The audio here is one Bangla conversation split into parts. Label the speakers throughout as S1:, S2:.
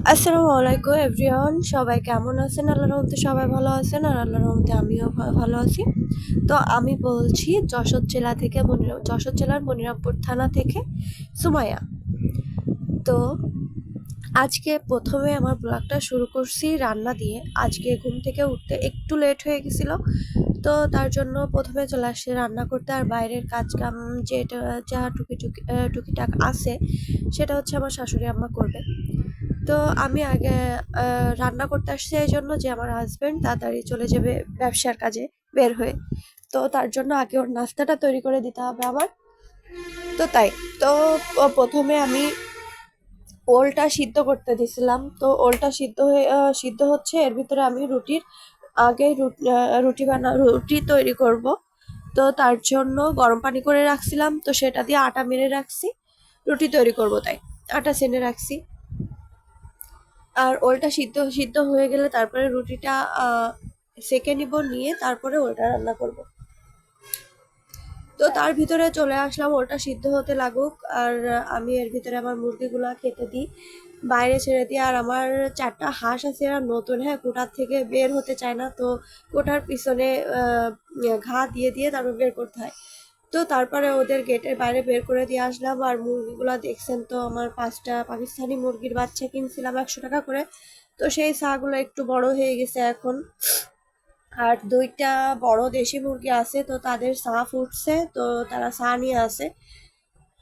S1: আসসালামু আলাইকুম এভরিওয়ান, সবাই কেমন আছেন? আল্লাহর রহমতে সবাই ভালো আছেন, আর আল্লাহর রহমতে আমিও ভালো আছি। তো আমি বলছি যশোর জেলার মনিরামপুর থানা থেকে সুমাইয়া। তো আজকে প্রথমে আমার ব্লগটা শুরু করছি রান্না দিয়ে। আজকে ঘুম থেকে উঠতে একটু লেট হয়ে গেছিলো, তো তার জন্য প্রথমে চলে আসছি রান্না করতে। আর বাইরের কাজ কাম যেটা যা টুকিটাক আছে সেটা হচ্ছে আমার শাশুড়ি আম্মা করবে। তো আমি আগে রান্না করতে আসছি এই জন্য যে আমার হাজবেন্ড তাড়াতাড়ি চলে যাবে ব্যবসার কাজে বের হয়ে। তো তার জন্য আগে ওর নাস্তাটা তৈরি করে দিতে হবে আমার। তো তাই তো প্রথমে আমি ওলটা সিদ্ধ করতে দিছিলাম। তো ওলটা সিদ্ধ হচ্ছে, এর ভিতরে আমি আগে রুটি তৈরি করব। তো তার জন্য গরম পানি করে রাখছিলাম, তো সেটা দিয়ে আটা মেরে রাখছি। রুটি তৈরি করব তাই আটা সেনে রাখছি। আর ওলটা সিদ্ধ সিদ্ধ হয়ে গেলে তারপরে রুটিটা সেকে নিব, নিয়ে তারপরে ওলটা রান্না করব। তো তার ভিতরে চলে আসলাম ওলটা সিদ্ধ হতে লাগুক, আর আমি এর ভিতরে আমার মুরগিগুলা খেতে দিই, বাইরে ছেড়ে দিই। আর আমার 4টা হাঁস আছে, এরা নতুন, হ্যাঁ, কোটার থেকে বের হতে চায় না। তো কোটার পিছনে ঘা দিয়ে দিয়ে তারপর বের করতে হয়। তো তারপরে ওদের গেটের বাইরে বের করে দিয়ে আসলাম। আর মুরগিগুলা দেখছেন তো, আমার 5টা পাকিস্তানি মুরগির বাচ্চা কিনছিলাম 100 টাকা করে। তো সেই ছাগুলো একটু বড় হয়ে গেছে এখন। আর 2টা বড় দেশি মুরগি আছে, তো তাদের ছা ফুটছে, তো তারা ছা নিয়ে আসে।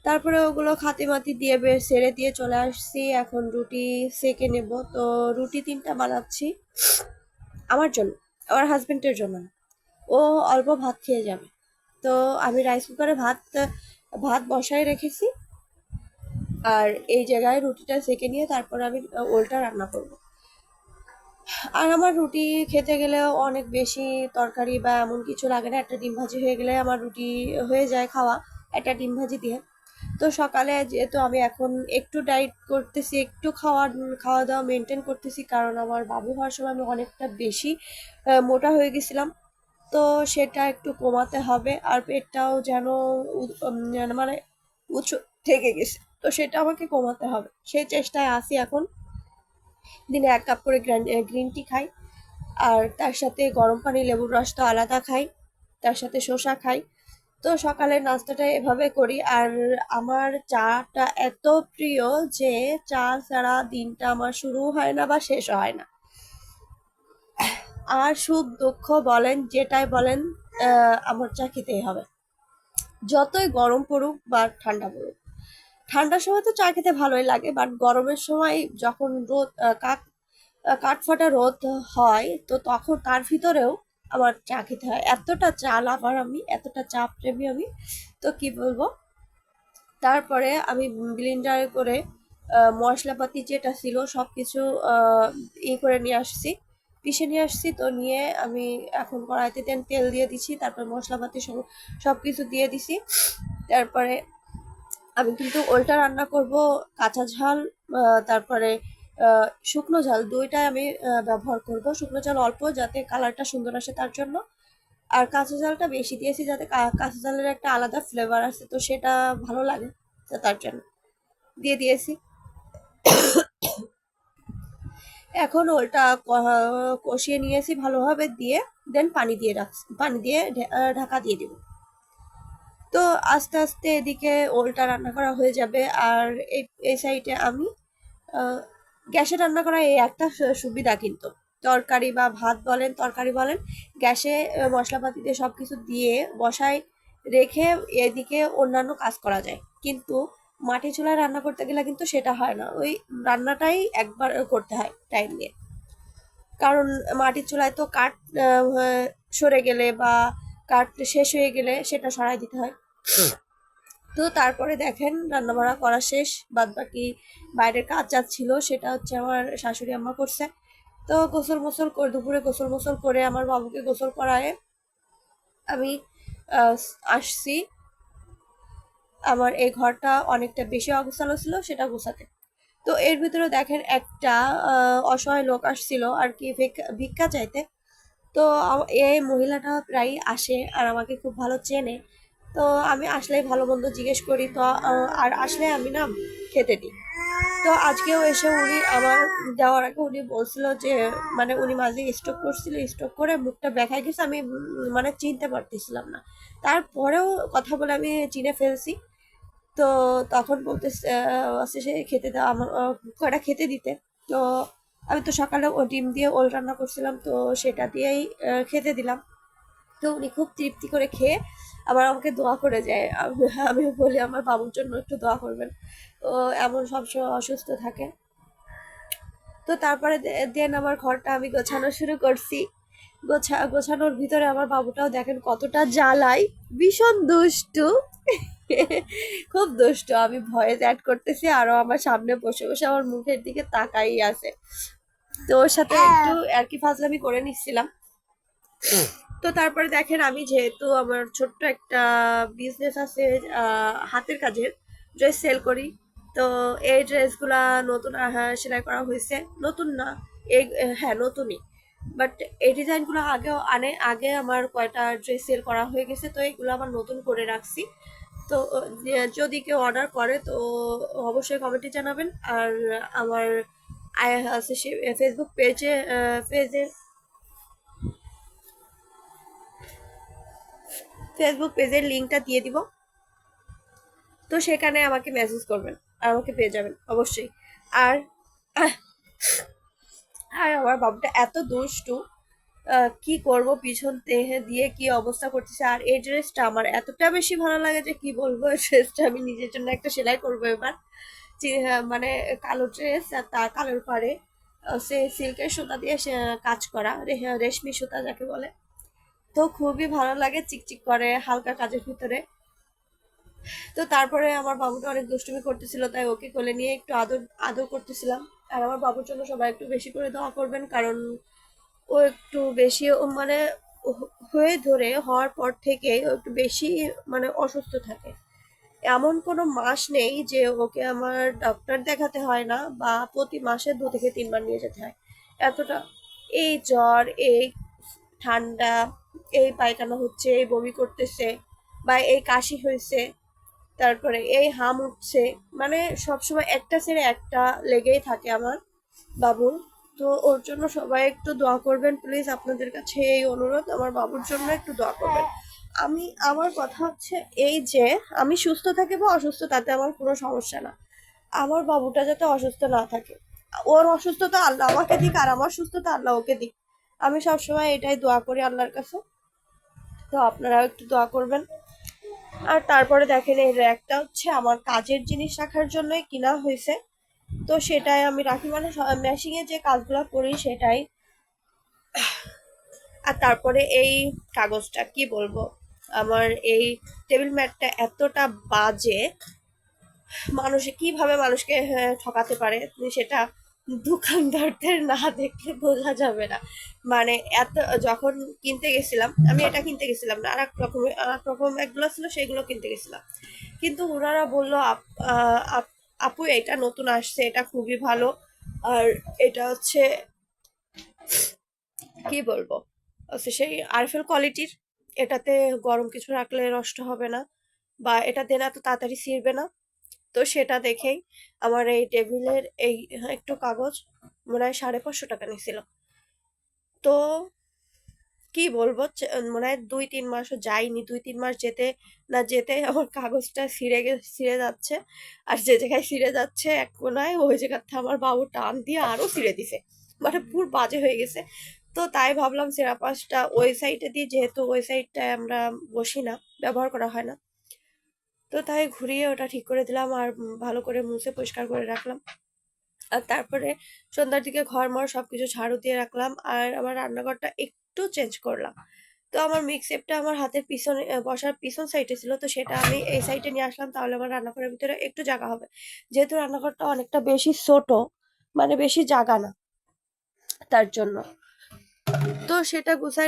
S1: তারপরে ওগুলো খাতিমাতি দিয়ে বের ছেড়ে দিয়ে চলে আসছি। এখন রুটি সেকে নেব। তো রুটি 3টা বানাচ্ছি আমার জন্য, আমার হাজবেন্ডের জন্য না। ও অল্প ভাত খেয়ে যাবে। তো আমি রাইস কুকারে ভাত বসায় রেখেছি, আর এই জায়গায় রুটিটা সেকে নিয়ে তারপর আমি ওলটা রান্না করব। আর আমার রুটি খেতে গেলেও অনেক বেশি তরকারি বা এমন কিছু লাগে না, একটা ডিম ভাজি হয়ে গেলে আমার রুটি হয়ে যায় খাওয়া, একটা ডিম ভাজি দিয়ে। তো সকালে যেহেতু আমি এখন একটু ডায়েট করতেছি, একটু খাওয়া দাওয়া মেনটেন করতেছি, কারণ আমার বাবু হওয়ার সময় আমি অনেকটা বেশি মোটা হয়ে গেছিলাম। তো সেটা একটু কমাতে হবে, আর পেটটাও যেন মানে উঁচু থেকে গেছে, তো সেটা আমাকে কমাতে হবে, সেই চেষ্টায় আছি এখন। দিনে 1 কাপ করে গ্রিন টি খাই, আর তার সাথে গরম পানি লেবুর রস তো আলাদা খাই, তার সাথে শসা খাই। তো সকালের নাস্তাটা এভাবে করি। আর আমার চাটা এত প্রিয় যে চা ছাড়া দিনটা আমার শুরু হয় না বা শেষ হয় না। আর সুখ দুঃখ বলেন যেটাই বলেন, আমার চা খেতেই হবে, যতই গরম পড়ুক বা ঠান্ডা পড়ুক। ঠান্ডার সময় তো চা খেতে ভালোই লাগে, বাট গরমের সময় যখন কাঠফাটা রোদ হয়, তো তখন তার ভিতরেও আমার চা খেতে হয়। এতটা চা লাভার আমি, এতটা চা প্রেমী আমি, তো কি বলবো। তারপরে আমি ব্লেন্ডারে করে মশলাপাতি যেটা ছিল সবকিছু করে নিয়ে আসছি, পিষে নিয়ে আসছি। তো নিয়ে আমি এখন কড়াইতে তেল দিয়ে দিছি, তারপর মশলাপাতি সবকিছু দিয়ে দিছি। তারপরে আমি কিন্তু ওলটা রান্না করব কাঁচা ঝাল, তারপরে শুকনো ঝাল, দুইটাই আমি ব্যবহার করব। শুকনো ঝাল অল্প, যাতে কালারটা সুন্দর আসে তার জন্য। আর কাঁচা ঝালটা বেশি দিয়েছি, যাতে কাঁচা ঝালের একটা আলাদা ফ্লেভার আছে, তো সেটা ভালো লাগে, তো তার জন্য দিয়ে দিয়েছি। এখন ওলটা কষিয়ে নিয়েছি ভালোভাবে, দিয়ে দেন পানি দিয়ে ঢাকা দিয়ে দিব। তো আস্তে আস্তে এদিকে ওলটা রান্না করা হয়ে যাবে। আর এই সাইডে আমি গ্যাসে রান্না করা এই একটা সুবিধা, কিন্তু তরকারি বলেন, গ্যাসে মশলাপাতি দিয়ে সবকিছু দিয়ে বসায় রেখে এদিকে অন্যান্য কাজ করা যায়। কিন্তু মাটি চুলায় রান্না করতে গেলে কিন্তু সেটা হয় না, ওই রান্নাটাই একবার করতে হয় টাইম নিয়ে। কারণ মাটির চুলায় তো কাঠ সরে গেলে বা কাঠ শেষ হয়ে গেলে সেটা সরাই দিতে হয়। তো তারপরে দেখেন রান্না বাড়া করা শেষ, বাদ বাকি বাইরের কাজ যা ছিল সেটা হচ্ছে আমার শাশুড়ি আম্মা করছে। তো দুপুরে গোসল মোসল করে আমার বাবুকে গোসল করায় আমি আসছি আমার এই ঘরটা অনেকটা বেশি অগোছালো ছিল সেটা গোছাতে। তো এর ভিতরে দেখেন একটা অসহায় লোক আসছিল আর কি, ভিক্ষা চাইতে। তো এই মহিলাটা প্রায় আসে আর আমাকে খুব ভালো চেনে। তো আমি আসলেই ভালো মন্দ জিজ্ঞেস করি, তো আর আসলে আমি না খেতে দিই। তো আজকেও এসে উনি আমার দেওয়ার আগে উনি বলছিল যে মানে উনি মাঝে স্ট্রোক করছিল, স্ট্রোক করে মুখটা বেঁকায় গেছে, আমি মানে চিনতে পারতেছিলাম না। তারপরেও কথা বলে আমি চিনে ফেলছি। তো তখন বলতেছে সে খেতে দাও আমার, কয়টা খেতে দিতে। তো আমি তো সকালে ও ডিম দিয়ে ওল রান্না করছিলাম, তো সেটা দিয়েই খেতে দিলাম। তো উনি খুব তৃপ্তি করে খেয়ে আবার আমাকে দোয়া করে যায়। আমি বলি আমার বাবুর জন্য একটু দোয়া করবেন, ও এমন সবসময় অসুস্থ থাকে। তো তারপরে দেন আমার ঘরটা আমি গোছানো শুরু করছি। গোছানোর ভিতরে আমার বাবুটাও দেখেন কতটা জ্বালাই, ভীষণ দুষ্টু। খুব দুষ্টু, আমি ভয়েস অ্যাড করতেছি আরো আমার সামনে বসে বসে আমার মুখের দিকে তাকাই আছে। তো ওর সাথে একটু আর কি ফাজলামি করে নিচ্ছিলাম। তো তারপরে দেখেন আমি যেহেতু আমার ছোট্ট একটা বিজনেস আছে, হাতের কাজের ড্রেস সেল করি। তো এই ড্রেসগুলা নতুন সেলাই করা হয়েছে, নতুন না, এই হ্যাঁ নতুনই। বাট এই ডিজাইনগুলো আগে আমার কয়টা ড্রেস সেল করা হয়ে গেছে, তো এগুলো আবার নতুন করে রাখছি। তো যদি কেউ অর্ডার করে তো অবশ্যই কমেন্টে জানাবেন। আর আমার আছে সে ফেসবুক পেজের লিঙ্কটা দিয়ে দিব। তো সেখানে আমাকে মেসেজ করবেন আর আমাকে পেয়ে যাবেন অবশ্যই। আর আর আমার বাবুটা এত দুষ্টু, কি করব, পিছন দিয়ে কি অবস্থা করতেছে। আর এই ড্রেসটা আমার এতটা বেশি ভালো লাগে যে কি বলবো, এই ড্রেসটা আমি নিজের জন্য একটা সেলাই করবো এবার। মানে কালো ড্রেস আর তার কালোর পাড়ে সে সিল্কের সুতা দিয়ে কাজ করা, রেশমি সুতা যাকে বলে। তো খুবই ভালো লাগে, চিকচিক করে হালকা কাজের ভিতরে। তো তারপরে আমার বাবুটা অনেক দুষ্টুমি করতেছিল, তাই ওকে কোলে নিয়ে একটু আদর আদর করতেছিলাম। আর আমার বাবুর জন্য সবাই একটু বেশি করে দোয়া করবেন, কারণ ও একটু বেশি মানে হওয়ার পর থেকে ও একটু বেশি মানে অসুস্থ থাকে। এমন কোনো মাস নেই যে ওকে আমার ডক্টর দেখাতে হয় না, বা প্রতি মাসে 2 থেকে 3 বার নিয়ে যেতে হয়। এতটা এই জ্বর, এই ঠান্ডা, এই পায়খানা হচ্ছে, এই বমি করতেছে, বা এই কাশি হয়েছে, তারপরে এই হাম উঠছে, মানে সবসময় একটা ছেড়ে একটা লেগেই থাকে আমার বাবুর। তো ওর জন্য সবাই একটু দোয়া করবেন প্লিজ, আপনাদের কাছে এই অনুরোধ, আমার বাবুর জন্য একটু দোয়া করবেন। আমার কথা হচ্ছে এই যে আমি সুস্থ থাকি বা অসুস্থ তাতে আমার কোনো সমস্যা না, আমার বাবুটা যাতে অসুস্থ না থাকে। ওর অসুস্থতা আল্লাহ আমাকে দিক আর আমার সুস্থতা আল্লাহ ওকে দিক, আমি সবসময় এটাই দোয়া করি আল্লাহর কাছে। তো আপনারাও একটু দোয়া করবেন। আর তারপরে দেখেন এই র্যাকটা হচ্ছে আমার কাজের জিনিস রাখার জন্যই কিনা হয়েছে। তো সেটাই আমি রাখি, মানে মেশিং এ যে কাজগুলো করি সেটাই। আর তারপরে এই কাগজটা কি বলবো, আমার এই টেবিল ম্যাটটা এতটা বাজে, কিভাবে মানুষকে ঠকাতে পারে সেটা দোকানদারদের না দেখলে বোঝা যাবে না। মানে এত, যখন কিনতে গেছিলাম, আমি এটা কিনতে গেছিলাম না, আর এক রকম একগুলো ছিল সেগুলো কিনতে গেছিলাম। কিন্তু ওনারা বললো আপু এটা নতুন আসছে, এটা খুবই ভালো। আর এটা হচ্ছে কি বলবো, সেই আরএফএল কোয়ালিটির, এটাতে গরম কিছু রাখলে নষ্ট হবে না, বা এটা দেনা তো তাড়াতাড়ি ছিঁড়বে না। তো সেটা দেখেই আমার এই টেবিলের এই একটু কাগজ মনে হয় 550 টাকা নিছিল। তো কি বলবো, মনে হয় 2-3 মাসও যায়নি, 2-3 মাস যেতে না যেতে আমার কাগজটা ছিঁড়ে যাচ্ছে। আর যে জায়গায় ছিঁড়ে যাচ্ছে এক কোনায়, ওই জায়গাতে আমার বাবু টান দিয়ে আরো ছিঁড়ে দিছে, মানে পুরো বাজে হয়ে গেছে। তো তাই ভাবলাম সেরাপাসটা ওই সাইডে দিয়ে, যেহেতু ওই সাইডটায় আমরা বসি না, ব্যবহার করা হয় না, তো তাই ঘুরিয়ে ওটা ঠিক করে দিলাম আর ভালো করে মুছে পরিষ্কার করে রাখলাম। আর তারপরে সন্ধ্যার দিকে ঘরমর সবকিছু ঝাড়ু দিয়ে রাখলাম আর আমার রান্নাঘরটা একটু চেঞ্জ করলাম। তো আমার মিক্সেপটা আমার হাতের পিছনে বসার পিছন সাইডে ছিল, তো সেটা আমি এই সাইডে নিয়ে আসলাম, তাহলে আমার রান্নাঘরের ভিতরে একটু জায়গা হবে। যেহেতু রান্নাঘরটা অনেকটা বেশি ছোট, মানে বেশি জায়গা না, তার জন্য। তো সেটা গুছাই